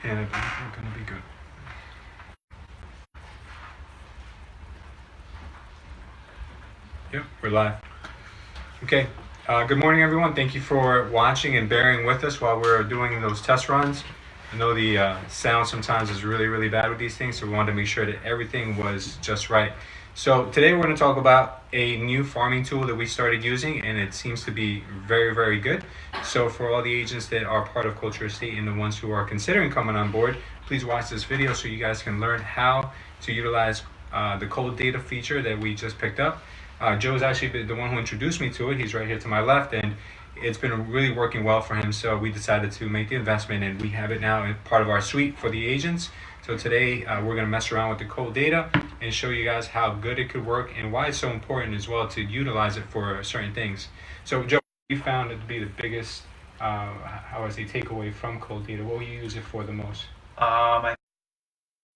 And I think we're going to be good. Yep, we're live. Okay. Good morning, everyone. Thank you for watching and bearing with us while we're doing those test runs. I know the sound sometimes is really, really bad with these things, so we wanted to make sure that everything was just right. So today we're going to talk about a new farming tool that we started using, and it seems to be very, very good. So for all the agents that are part of Culture Estate and the ones who are considering coming on board, please watch this video so you guys can learn how to utilize the cold data feature that we just picked up. Joe's actually the one who introduced me to it. He's right here to my left, and it's been really working well for him. So we decided to make the investment, and we have it now as part of our suite for the agents. So today we're going to mess around with the cold data and show you guys how good it could work and why it's so important as well to utilize it for certain things. So Joe, you found it to be the biggest, how I say, takeaway from cold data. What will you use it for the most? I think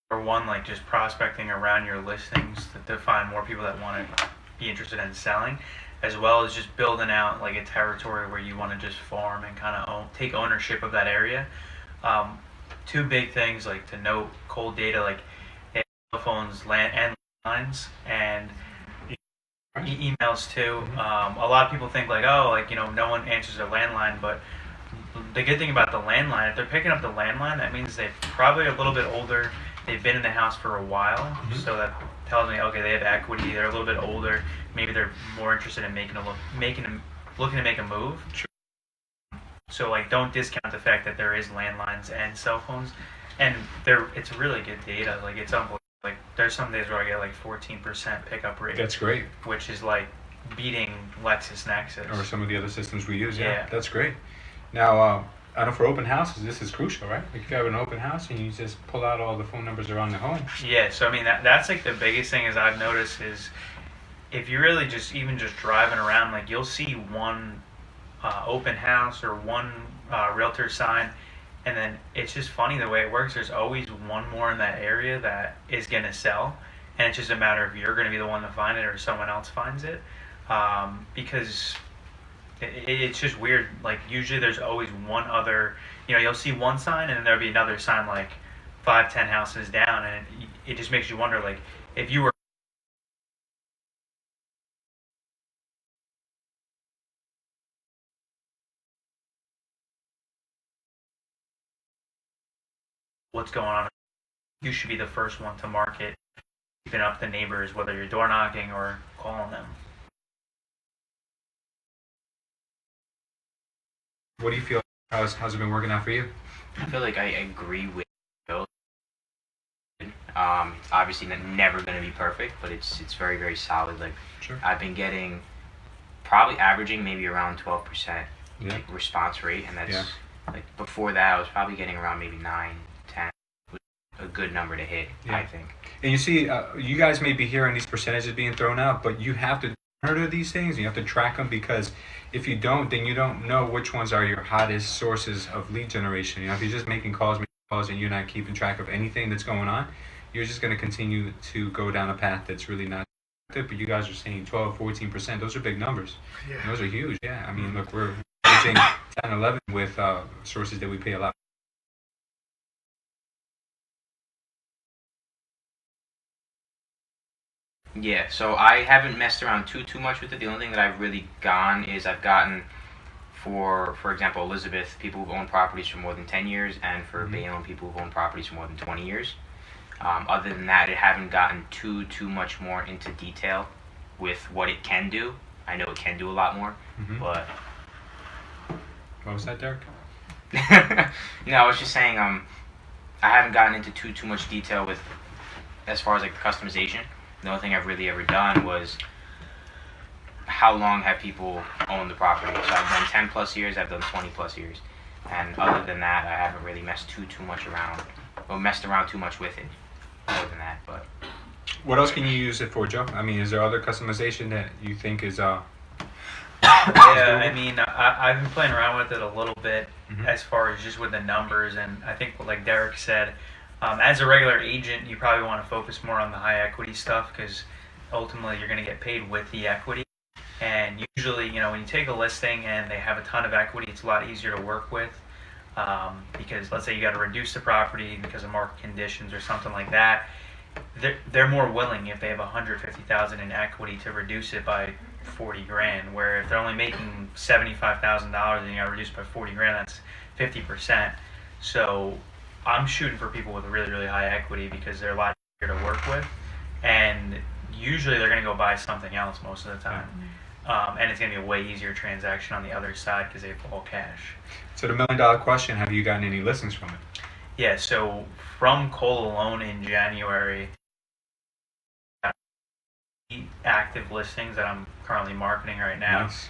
for one, like just prospecting around your listings to find more people that want to be interested in selling, as well as just building out like a territory where you want to just farm and kind of take ownership of that area. Two big things like to note: cold data, like cell phones, land and lines, and emails too. A lot of people think like, oh, like no one answers their landline, but the good thing about the landline, if they're picking up the landline, that means they're probably a little bit older. They've been in the house for a while, so that tells me, okay, they have equity. They're a little bit older. Maybe they're more interested in looking to make a move. Sure. So like, don't discount the fact that there is landlines and cell phones, and it's really good data. Like it's unbelievable. Like there's some days where I get like 14% pickup rate. That's great. Which is like beating LexisNexis Or some of the other systems we use. Yeah. That's great. Now, I know for open houses, this is crucial, right? Like if you have an open house and you just pull out all the phone numbers around the home. Yeah, so I mean that's like the biggest thing is I've noticed is if you really just driving around, like you'll see one open house or one realtor sign, and then it's just funny the way it works. There's always one more in that area that is going to sell, and it's just a matter of you're going to be the one to find it or someone else finds it, because it's just weird. Like usually there's always one other, you'll see one sign and then there'll be another sign like 5-10 houses down, and it just makes you wonder, like if you were what's going on, you should be the first one to market, keeping up the neighbors, whether you're door knocking or calling them. What do you feel? How's it been working out for you? I feel like I agree with Bill. Obviously, never going to be perfect, but it's very, very solid. Like Sure. I've been getting probably averaging maybe around 12% like response rate, and that's like before that I was probably getting around maybe 9, 10. A good number to hit, I think. And you see, you guys may be hearing these percentages being thrown out, but you have to monitor these things. You have to track them, because if you don't, then you don't know which ones are your hottest sources of lead generation. If you're just making calls, and you're not keeping track of anything that's going on, you're just going to continue to go down a path that's really not good. But you guys are saying 12, 14%. Those are big numbers. Yeah. Those are huge. Yeah. I mean, look, we're reaching 10, 11 with sources that we pay a lot. Yeah, so I haven't messed around too much with it. The only thing that I've really gone is I've gotten for example, Elizabeth, people who've owned properties for more than 10 years, and for Bayonne, people who've owned properties for more than 20 years. Other than that, I haven't gotten too much more into detail with what it can do. I know it can do a lot more, but What was that, Derek? no, I was just saying I haven't gotten into too much detail with as far as like the customization. The only thing I've really ever done was how long have people owned the property. So I've done 10 plus years, I've done 20 plus years, and other than that, I haven't really messed too much around, or messed around too much with it. Other than that, but What else can you use it for, Joe? I mean, is there other customization that you think is Yeah, I mean, I've been playing around with it a little bit as far as just with the numbers, and I think like Derek said, as a regular agent, you probably want to focus more on the high equity stuff, because ultimately you're going to get paid with the equity. And usually, when you take a listing and they have a ton of equity, it's a lot easier to work with. Because let's say you got to reduce the property because of market conditions or something like that, they're more willing if they have 150,000 in equity to reduce it by 40 grand. Where if they're only making $75,000 and you got to reduce it by 40 grand, that's 50%. So I'm shooting for people with really, really high equity because they're a lot easier to work with, and usually they're going to go buy something else most of the time. And it's going to be a way easier transaction on the other side because they have all cash. So the $1 million question, have you gotten any listings from it? Yeah, so from Cole alone in January, active listings that I'm currently marketing right now. Nice.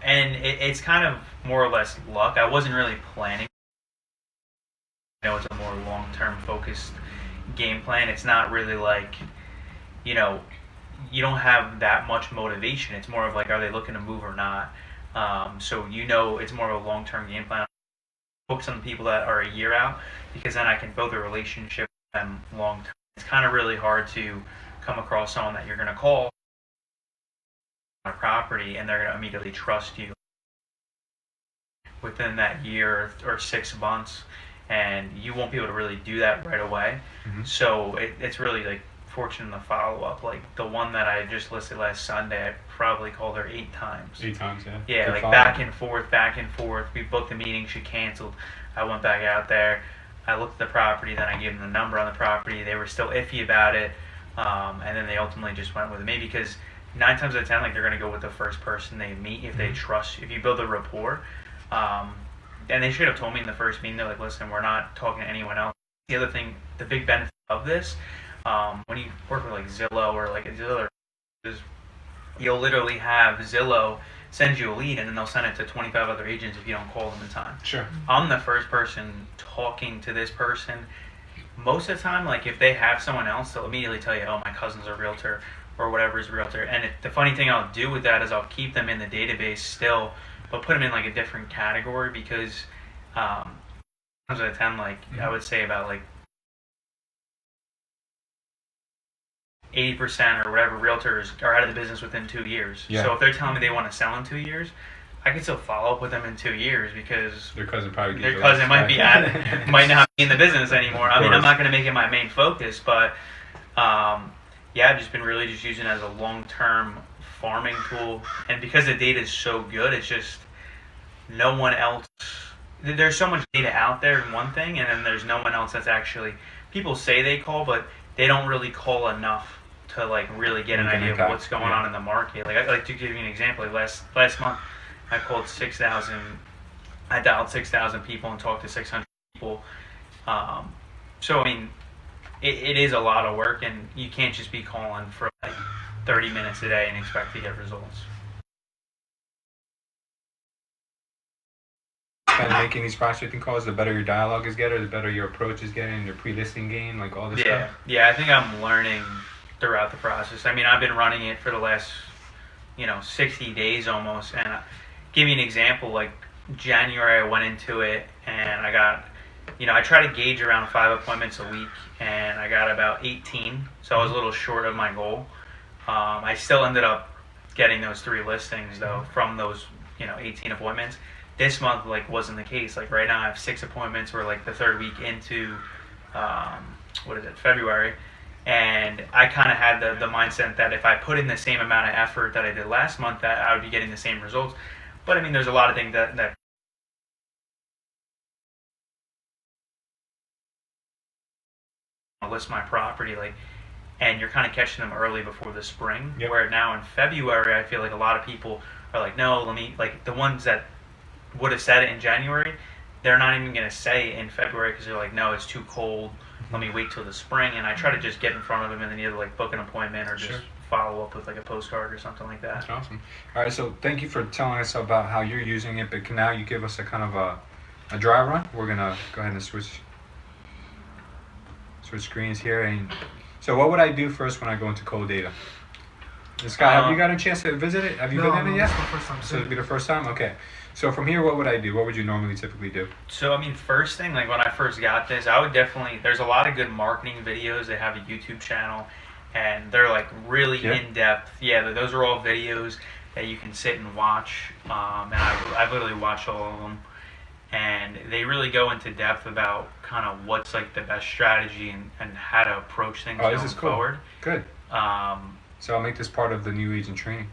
And it's kind of more or less luck. I wasn't really planning. You know, it's a more long-term focused game plan. It's not really like, you know, you don't have that much motivation. It's more of like, are they looking to move or not? So you know, it's more of a long-term game plan. Focus on the people that are a year out, because then I can build a relationship with them long-term. It's kind of really hard to come across someone that you're going to call on a property and they're going to immediately trust you within that year or 6 months, and you won't be able to really do that right away. So it's really like fortunate in the follow-up. Like the one that I just listed last Sunday, I probably called her 8 times. 8 times, yeah. Yeah, Good like follow-up. back and forth. We booked the meeting, she canceled. I went back out there, I looked at the property, then I gave them the number on the property. They were still iffy about it, and then they ultimately just went with me, because 9 times out of 10, like, they're going to go with the first person they meet if they trust, if you build a rapport. And they should have told me in the first meeting, they're like, listen, we're not talking to anyone else. The other thing, the big benefit of this, when you work with like Zillow or like Zillow, is you'll literally have Zillow send you a lead, and then they'll send it to 25 other agents if you don't call them in time. Sure. I'm the first person talking to this person. Most of the time, like, if they have someone else, they'll immediately tell you, oh, my cousin's a realtor or whatever is a realtor. And the funny thing I'll do with that is I'll keep them in the database still, but put them in like a different category, because times out of 10, like, I would say about like 80% or whatever realtors are out of the business within 2 years. Yeah. So if they're telling me they want to sell in 2 years, I can still follow up with them in 2 years, because Their cousin probably their cousin might be might not be in the business anymore. I mean, I'm not going to make it my main focus, but yeah, I've just been really just using it as a long-term farming tool. And because the data is so good, it's just no one else. There's so much data out there in one thing, and then there's no one else that's actually. People say they call, but they don't really call enough to like really get an Make an idea of impact, what's going yeah. on in the market. Like to give you an example, like last month I called 6,000. I dialed 6,000 people and talked to 600 people. So I mean, it is a lot of work, and you can't just be calling for like 30 minutes a day and expect to get results. Kind of making these prospecting calls, the better your dialogue is getting, the better your approach is getting, your pre-listing game, like all this stuff. Yeah, I think I'm learning throughout the process. I mean, I've been running it for the last, 60 days almost. And I'll give you an example, like January I went into it and I got, I try to gauge around 5 appointments a week, and I got about 18. So I was a little short of my goal. I still ended up getting those 3 listings though from those, 18 appointments. This month, like, wasn't the case. Like, right now I have 6 appointments. We're like the 3rd week into, February. And I kind of had the mindset that if I put in the same amount of effort that I did last month, that I would be getting the same results. But I mean, there's a lot of things that list my property, like, and you're kind of catching them early before the spring. Yep. Where now in February, I feel like a lot of people are like, no, let me, like, the ones that would have said it in January, they're not even going to say it in February, because they're like, no, it's too cold, let me wait till the spring. And I try to just get in front of them and then either like book an appointment or just Sure. follow up with like a postcard or something like that. That's awesome. All right, so thank you for telling us about how you're using it, but can now you give us a kind of a dry run? We're going to go ahead and switch screens here. And so what would I do first when I go into cold data? Scott, have you got a chance to visit it? Have you been in it yet? It's the first time. So it'll be the first time? Okay. So from here, what would I do? What would you normally typically do? So, I mean, first thing, like when I first got this, I would definitely, there's a lot of good marketing videos. They have a YouTube channel, and they're like really in-depth. Yeah, those are all videos that you can sit and watch. And I've literally watched all of them. and they really go into depth about kind of what's like the best strategy and how to approach things Oh, this going is cool. forward. Good. So I'll make this part of the new agent training.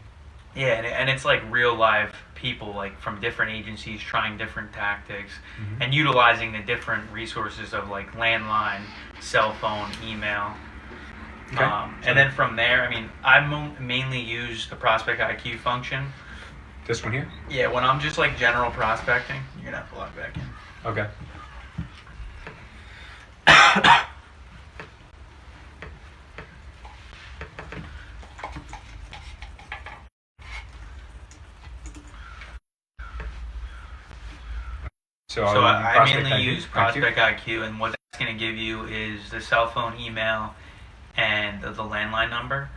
Yeah, and it's like real live people like from different agencies trying different tactics and utilizing the different resources of like landline, cell phone, email. Okay. And then from there, I mean, I mainly use the prospect IQ function. This one here? Yeah, when I'm just like general prospecting, you're gonna have to log back in. Okay. So I mainly use Prospect IQ, and what that's going to give you is the cell phone, email, and the landline number.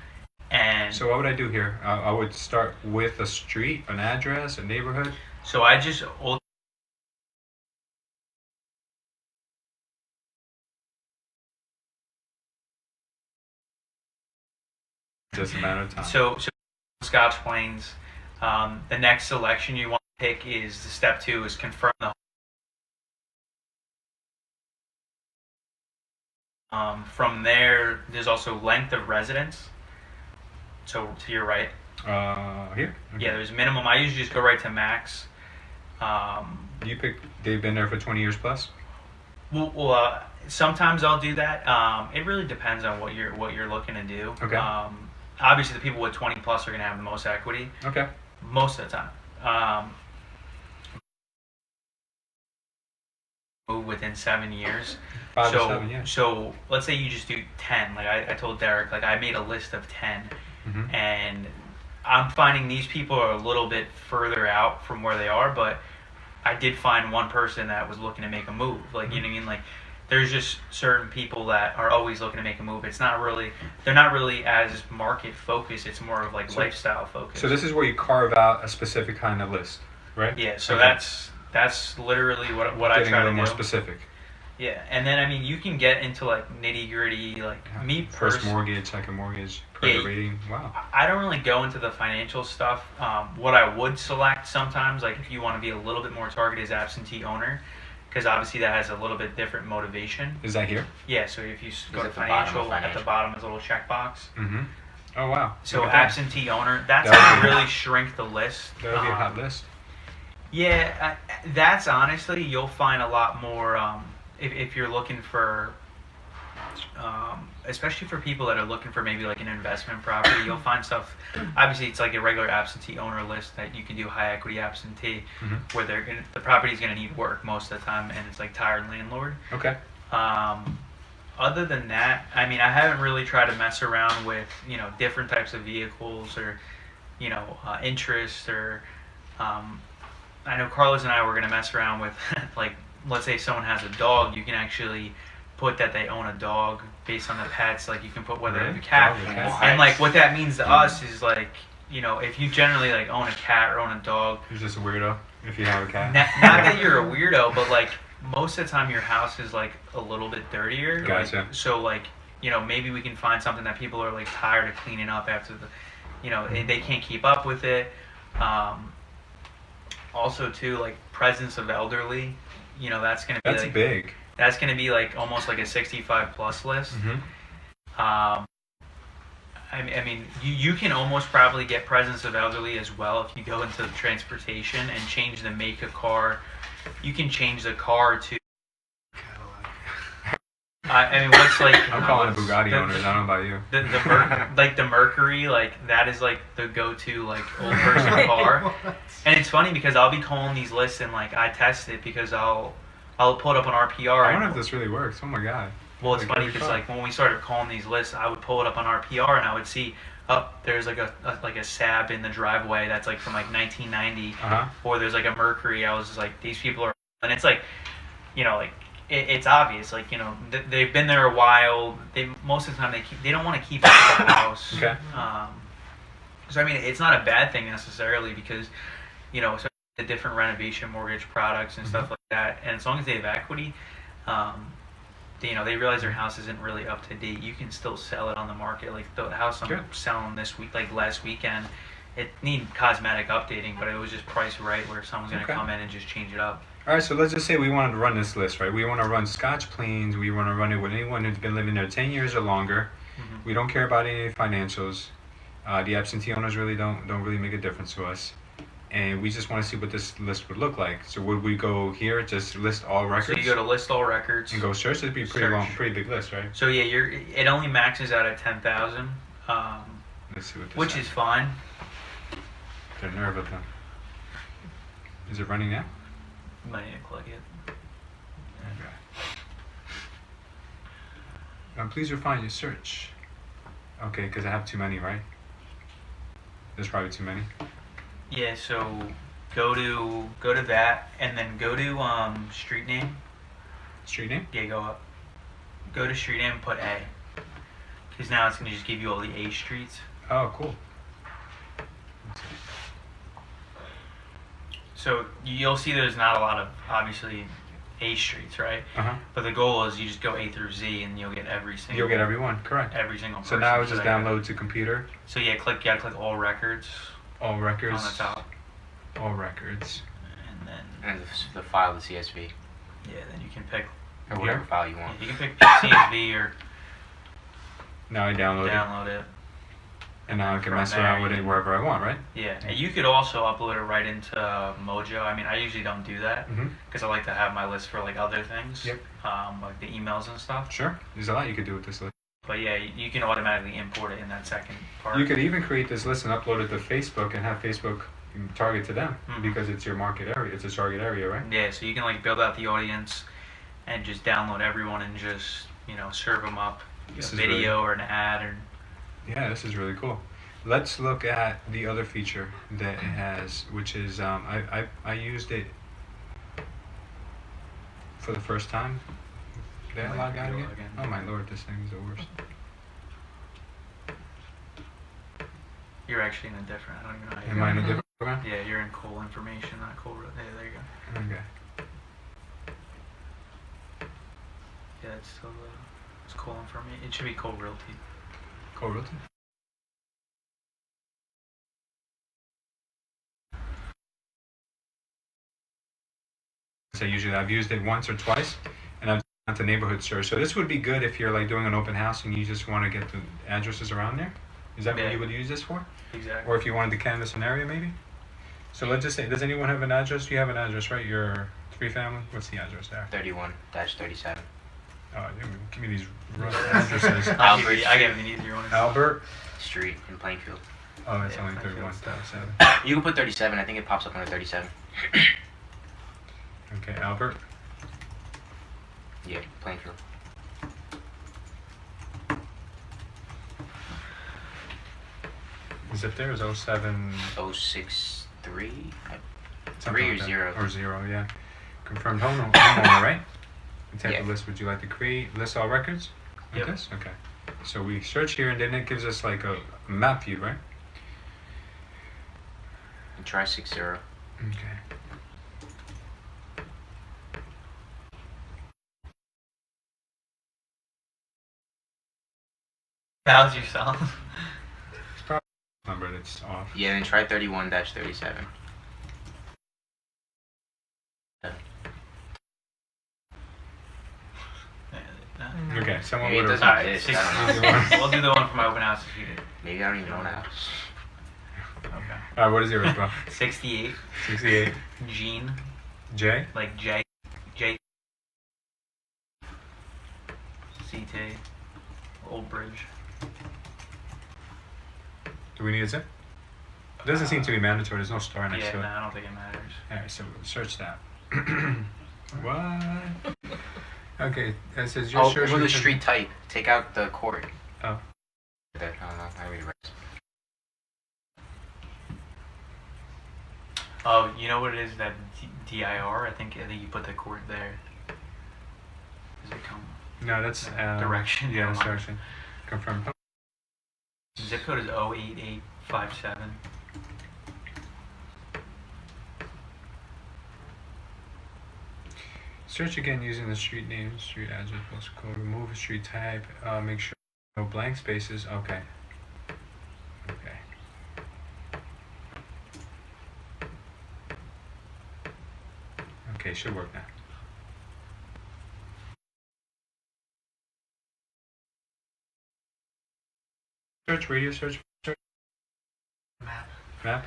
And So what would I do here? I would start with a street, an address, a neighborhood. so I just Just a matter of time. so Scotch Plains. The next selection you want to pick is the step 2 is confirm the. From there, there's also length of residence. So to your right. Here? Okay. Yeah, there's minimum. I usually just go right to max. You pick, they've been there for 20 years plus? Well, sometimes I'll do that. It really depends on what you're looking to do. Okay. Obviously, the people with 20 plus are going to have the most equity Okay. most of the time. Move within 7 years. 5 to 7, yeah. So let's say you just do 10. Like I told Derek, like I made a list of 10, and I'm finding these people are a little bit further out from where they are, but I did find one person that was looking to make a move. Like, you know what I mean? Like, there's just certain people that are always looking to make a move. It's not really, they're not really as market focused. It's more of like lifestyle focused. So this is where you carve out a specific kind of list, right? Yeah. So Okay. that's literally what I Getting try a to little do. more specific. Yeah, and then I mean you can get into like nitty gritty. Like me First personally, mortgage, second mortgage, credit Yeah, rating. Wow. I don't really go into the financial stuff. What I would select sometimes, like if you want to be a little bit more targeted, is absentee owner, because obviously that has a little bit different motivation. Is that here? Yeah, so if you go to at the bottom of financial, at the financial. bottom is a little checkbox. Mm-hmm. Oh, wow. So Look at that. absentee owner, that's That would how be- you really shrink the list. That would be a hot list. Yeah, that's honestly, you'll find a lot more if you're looking for, especially for people that are looking for maybe like an investment property, you'll find stuff. Obviously, it's like a regular absentee owner list that you can do high equity absentee, where the property's going to need work most of the time, and it's like tired landlord. Okay. Other than that, I mean, I haven't really tried to mess around with different types of vehicles or interest or. I know Carlos and I were going to mess around with, like, let's say someone has a dog, you can actually put that they own a dog based on the pets. Like, you can put whether Really? it's a cat. Dog or cat? And, like, what that means to us is, like, if you generally, like, own a cat or own a dog, You're just a weirdo if you have a cat. not that you're a weirdo, but, like, most of the time your house is, like, a little bit dirtier. Gotcha. Like, so, like, maybe we can find something that people are, like, tired of cleaning up after they can't keep up with it. Also, too, like presence of elderly, that's going to be That's like big. that's going to be like almost like a 65 plus list. I mean, you can almost probably get presence of elderly as well if you go into transportation and change the make of car. You can change the car to. I mean, what's like? I'm calling the Bugatti owners. I don't know about you. Like the Mercury, like that is like the go-to like old person car. And it's funny because I'll be calling these lists and like I test it because I'll pull it up on RPR. I wonder if this really works. Oh my god. Well, it's Like, funny every because car. like when we started calling these lists, I would pull it up on RPR and I would see there's like a Saab in the driveway that's like from like 1990, or there's like a Mercury. I was just like, these people are, and it's like, like. It's obvious, like they've been there a while. Most of the time they don't want to keep it at the house. Okay. So I mean, it's not a bad thing necessarily because, so the different renovation mortgage products and stuff like that, and as long as they have equity, they realize their house isn't really up to date. You can still sell it on the market. Like the house I'm selling this week, like last weekend, it needed cosmetic updating, but it was just priced right where someone's gonna come in and just change it up. All right, so let's just say we wanted to run this list, right? We want to run Scotch Plains. We want to run it with anyone who's been living there 10 years or longer. Mhm. We don't care about any financials. The absentee owners really don't really make a difference to us. And we just want to see what this list would look like. So would we go here, just list all records? So you go to list all records. And go search. It'd be a pretty Search. long, pretty big list, right? So yeah, it only maxes out at 10,000, Let's see what this which says. is fine. The nerve of them. Is it running now? You might need to click it. Okay. Please refine your search. Okay, because I have too many, right? There's probably too many. Yeah, so go to that, and then go to street name. Street name? Yeah, go up. Go to street name and put A. Because now it's going to just give you all the A streets. Oh, cool. So you'll see there's not a lot of, obviously, A streets, right? Uh-huh. But the goal is you just go A through Z and you'll get every single. You'll get everyone, correct. Every single So person. now it's to just that. download to computer, So yeah, you gotta click all records all records, on the top. all records. And then, And the file, the CSV, yeah, then you can pick, or whatever Yeah. file you want. you can pick CSV or Now I download it, download it. and now I can from mess there around you with it can- wherever I want, right? Yeah, and you could also upload it right into Mojo. I mean, I usually don't do that Mm-hmm. because I like to have my list for like other things, Yep. like the emails and stuff. Sure. There's a lot you could do with this list. But yeah, you can automatically import it in that second part. You could even create this list and upload it to Facebook and have Facebook target to them Mhm. because it's your market area. It's a target area, right? Yeah, so you can like build out the audience and just download everyone and just serve them up This a is video or an ad or. Yeah, this is really cool. Let's look at the other feature that it has, which is I used it for the first time. Did I log out again? Oh my lord, this thing is the worst. You're actually in a different. I don't even know how you Am I in a different program? Yeah, you're in cool information, not cool. Yeah, there you go. Okay. Yeah, it's still it's cool information. It should be cool realty. Cool, really? So usually I've used it once or twice, and I've done the neighborhood search. So this would be good if you're like doing an open house and you just want to get the addresses around there. Is that Yeah. what you would use this for? Exactly. Or if you wanted to canvas an area, maybe? So let's just say, does anyone have an address? You have an address, right? Your three family? What's the address there? 31-37. Oh, give me these rough addresses. Albert I gave an easier one. Albert. Street in Plainfield. Oh, it's Yeah, only Plainfield. 31,007. You can put 37. I think it pops up under 37. Okay, Albert. Yeah, Plainfield. Zip there is 07. 063. something 3 or like that. 0. Or 0, yeah. Confirmed homeowner, right? What type Yeah. of list would you like to create? List all records? Like Yep. this? Okay. So we search here, and then it gives us like a map view, right? And try 60. Okay. How's yourself? It's probably a number that's off. Yeah, then try 31-37. Okay, someone Maybe it would doesn't have. exist. Six- I don't know. We'll do the one for my open house if you did. Maybe I don't even own a house. Okay. What is yours, bro? 68. 68. Gene, J? like J, CT, Old Bridge. Do we need a zip? It doesn't seem to be mandatory. There's no star next Yeah, to no, it. I don't think it matters. Alright, so we'll search that. What? Okay, it says your Oh, search. for the region- street type. Take out the court. Oh. I don't know. I read it. Oh, you know what it is? That DIR? I think you put the court there. Does it come? No, that's Direction, Yeah, never that's mind. direction. Confirm. Zip code is 08857. Search again using the street name, street address, postal code. Remove a street type. Make sure no blank spaces. Okay. Okay. Okay. Okay, should work now. Search, radio search, map.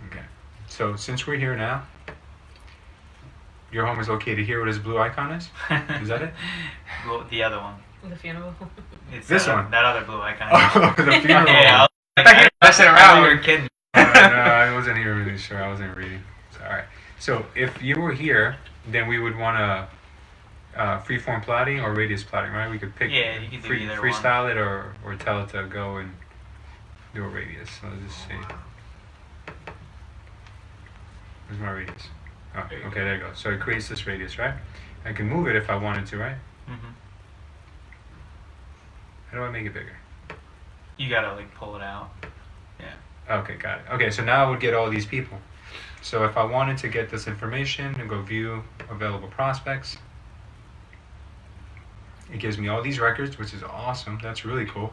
Okay. So since we're here now, your home is located here. What this blue icon is? Is that it? Well, the other one. The funeral. It's This that, one? That other blue icon. Oh, the funeral. Yeah, I thought you were messing I around. thought you were kidding. No, I wasn't even really sure. I wasn't reading. So, all right. So if you were here, then we would want to freeform plotting or radius plotting, right? We could pick Yeah, you could do either one. freestyle it or tell it to go and do a radius. So let's just see. Where's my radius? Oh, There you okay, there you go. So it creates this radius, right? I can move it if I wanted to, right? Hmm. How do I make it bigger? You gotta like pull it out. Okay, got it. Okay, so now I would get all these people. So if I wanted to get this information and go view available prospects, it gives me all these records, which is awesome. That's really cool.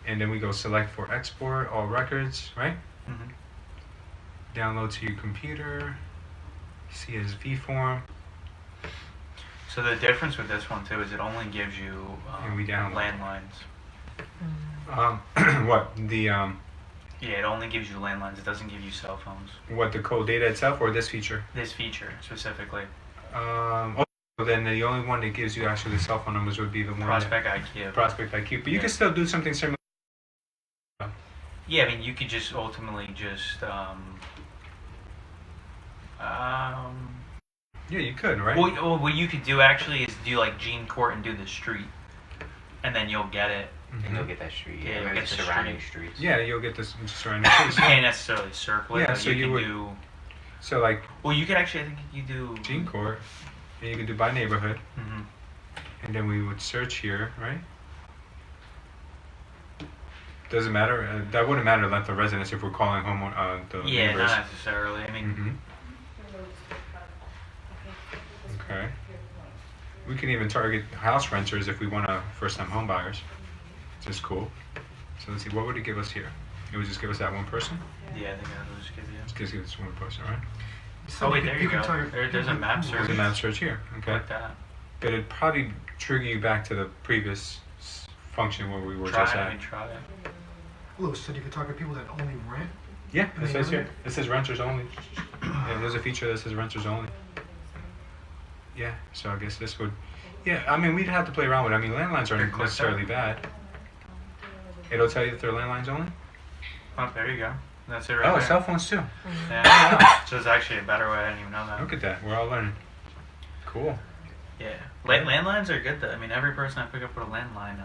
And then we go select for export all records, right? Hmm. Download to your computer, CSV form, So the difference with this one too is it only gives you and we download. landlines. What the Yeah, it only gives you landlines. It doesn't give you cell phones. what the cold data itself or this feature? This feature specifically. Oh, then the only one that gives you actually the cell phone numbers would be the one Prospect IQ. that, Prospect IQ. But you Yeah. can still do something similar. Yeah, I mean, you could just ultimately just Yeah, you could, right? well, what you could do actually is do like Gene Court and do the street, and then you'll get it. Mhm. And you'll get that street. Yeah, Yeah, you'll maybe get the the surrounding streets. Yeah, you'll get this surrounding You trees. can't necessarily circle it, Yeah, but so you you can would- do. So like Well, you could actually. I think you do. Gene Court, and you could do by neighborhood, Hmm. and then we would search here, right? Doesn't matter. That wouldn't matter like the residents if we're calling home the Yeah, neighbors. not necessarily. I mean, Hmm. Okay. We can even target house renters if we want to first-time home buyers, which is cool. So let's see, what would it give us here? It would just give us that one person? yeah, I think I'll just give you. Let's just give us one person, right? Oh wait, there you can go. target- There's a map search. There's a map search here, okay? Like that. But it'd probably trigger you back to the previous function where we were Try just it. I at. mean, try it. Lou said you could target people that only rent. Yeah, it says here. It says renters only. Yeah, there's a feature that says renters only. Yeah, so I guess this would. Yeah, I mean, we'd have to play around with it. I mean, landlines Here, aren't click necessarily bad. It'll tell you that they're landlines only? Oh, there you go. That's it right Oh, there. cell phones too. Yeah. So it's actually a better way. I didn't even know that. Look at that. We're all learning. Cool. Yeah. Landlines are good though. I mean, every person I pick up with a landline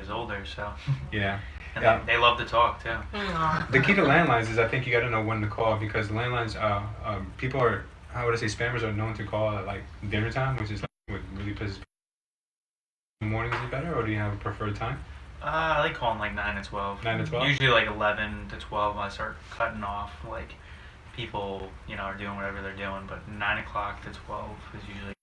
is older, so. Yeah. And Yeah. they love to talk too. The key to landlines is I think you got to know when to call because landlines, people are, how would I say, spammers are known to call at like dinner time, which is like what really pisses people. In the mornings is better, or do you have a preferred time? I like calling like 9 to 12. 9 to 12? Usually like 11 to 12 I start cutting off like people, are doing whatever they're doing, but 9 o'clock to 12 is usually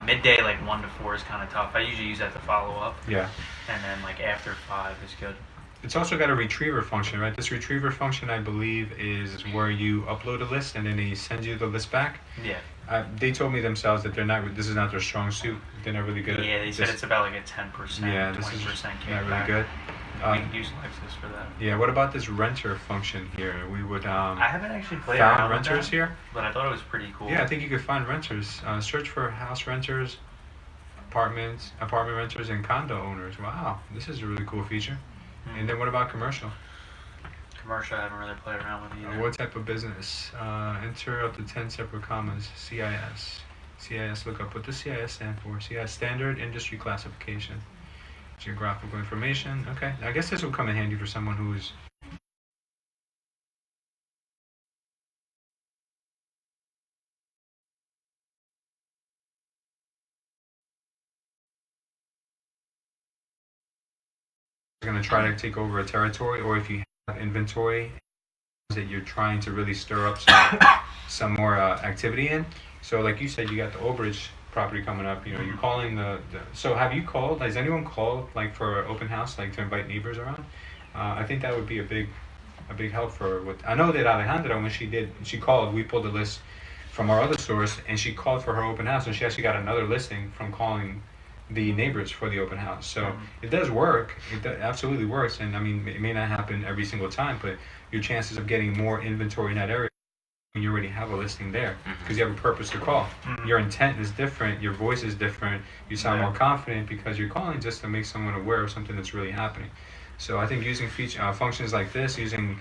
midday, like 1 to 4 is kind of tough. I usually use that to follow up, Yeah. and then like after 5 is good. It's also got a retriever function, right? This retriever function, I believe, is where you upload a list and then they send you the list back. Yeah. They told me themselves that this is not their strong suit. They're not really good at Yeah, they said this. it's about like a 10%, Yeah, this is 20% not really kickback. good. We can use Lexus for that. Yeah, what about this renter function here? We would I haven't actually played found around renters with that, here. but I thought it was pretty cool. Yeah, I think you could find renters. Search for house renters, apartment renters, and condo owners. Wow, this is a really cool feature. And then what about commercial? Commercial, I haven't really played around with either. What type of business? Enter up to 10 separate commas. CIS. CIS, look up what the CIS stand for. CIS, Standard Industry Classification. Geographical information. Okay, I guess this will come in handy for someone who is going to try to take over a territory, or if you have inventory that you're trying to really stir up some more activity in. So like you said, you got the Old Bridge property coming up, you're calling so have you called, has anyone called like for open house, like to invite neighbors around? I think that would be a big help for what I know that Alejandra, when she called, we pulled a list from our other source, and she called for her open house, and she actually got another listing from calling the neighbors for the open house. So it does work. Absolutely works. And I mean, it may not happen every single time, but your chances of getting more inventory in that area when you already have a listing there, because you have a purpose to call. Your intent is different. Your voice is different. You sound more confident because you're calling just to make someone aware of something that's really happening. So I think using functions like this, using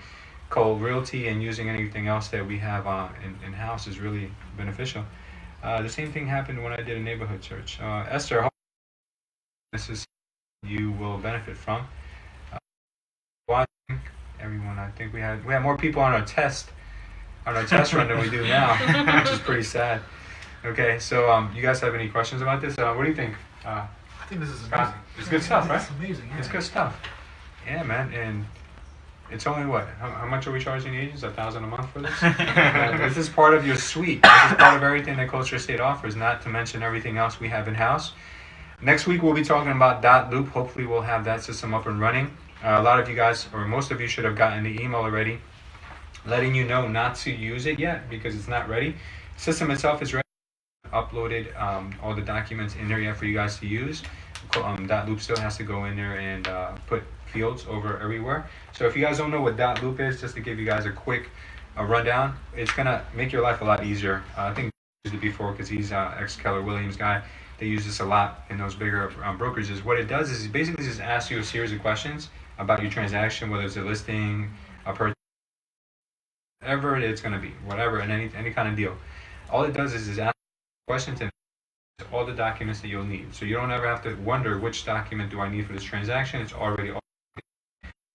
cold realty, and using anything else that we have in-house is really beneficial. The same thing happened when I did a neighborhood search. Esther, this is you will benefit from. Watching everyone, I think we had more people on our test run than we do now, which is pretty sad. Okay, so you guys have any questions about this? What do you think? I think this is Scott? amazing. It's good stuff, right? It's amazing. Yeah. It's good stuff. Yeah, man, and it's only what? How much are we charging agents? $1,000 a month for this? This is part of your suite. This is part of everything that Culture State offers, not to mention everything else we have in-house. Next week, we'll be talking about Dot Loop. Hopefully, we'll have that system up and running. A lot of you guys, or most of you, should have gotten the email already letting you know not to use it yet because it's not ready. The system itself is ready. Uploaded all the documents in there yet for you guys to use. Dot Loop still has to go in there and put fields over everywhere. So if you guys don't know what Dot Loop is, just to give you guys a quick rundown, it's going to make your life a lot easier. I think I used it before because he's ex-Keller Williams guy. They use this a lot in those bigger brokerages. What it does is it basically just asks you a series of questions about your transaction, whether it's a listing, a purchase, whatever it's going to be, whatever, and any kind of deal. All it does is ask questions and all the documents that you'll need. So you don't ever have to wonder which document do I need for this transaction. It's already all.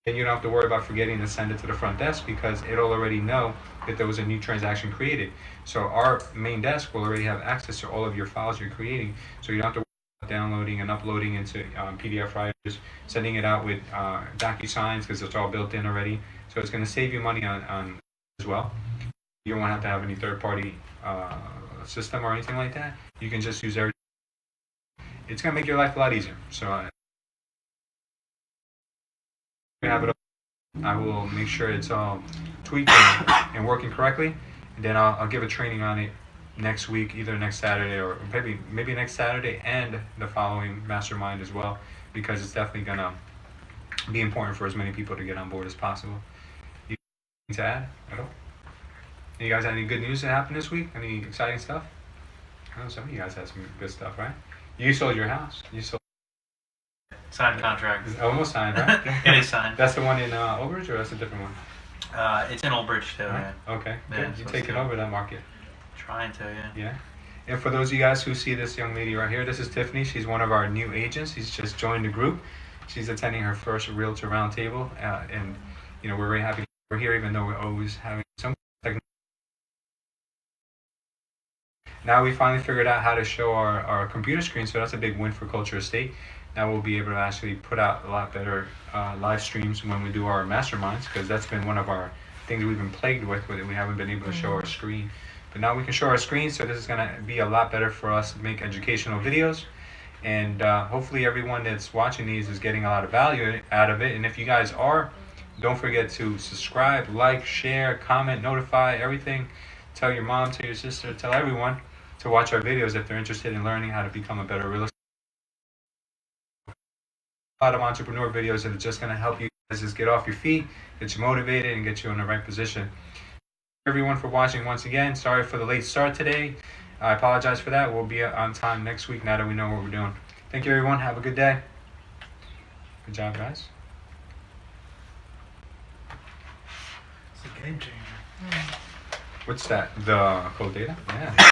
Then you don't have to worry about forgetting to send it to the front desk because it'll already know that there was a new transaction created. So our main desk will already have access to all of your files you're creating. So you don't have to worry about downloading and uploading into PDF writers, sending it out with DocuSigns because it's all built in already. So it's going to save you money on as well. You don't want to have any third-party system or anything like that. You can just use everything. It's going to make your life a lot easier. So have it. I will make sure it's all tweaked and working correctly, and then I'll give a training on it next week, either next Saturday or maybe next Saturday and the following mastermind as well, because it's definitely gonna be important for as many people to get on board as possible. You to add at all? You guys have any good news that happened this week? Any exciting stuff? I know some of you guys had some good stuff, right? You sold your house. You sold. Signed contract. It's almost signed, right? It is signed. That's the one in Old Bridge, or that's a different one? It's in Old Bridge too. Right. Yeah. Okay. Yeah, Good. You're taking over that market. Trying to, yeah. Yeah. And for those of you guys who see this young lady right here, this is Tiffany. She's one of our new agents. She's just joined the group. She's attending her first Realtor Roundtable, and we're very happy we're here, even though we're always having some technical. Now we finally figured out how to show our computer screen, so that's a big win for Culture Estate. Now we'll be able to actually put out a lot better live streams when we do our masterminds, because that's been one of our things we've been plagued with we haven't been able to show our screen. But now we can show our screen, so this is going to be a lot better for us to make educational videos. And hopefully everyone that's watching these is getting a lot of value out of it. And if you guys are, don't forget to subscribe, like, share, comment, notify, everything. Tell your mom, tell your sister, tell everyone to watch our videos if they're interested in learning how to become a better real estate. A lot of entrepreneur videos that are just going to help you guys just get off your feet, get you motivated, and get you in the right position. Everyone for watching once again. Sorry for the late start today. I apologize for that. We'll be on time next week now that we know what we're doing. Thank you, everyone. Have a good day. Good job, guys. It's a game changer. What's that? The cold data? Yeah.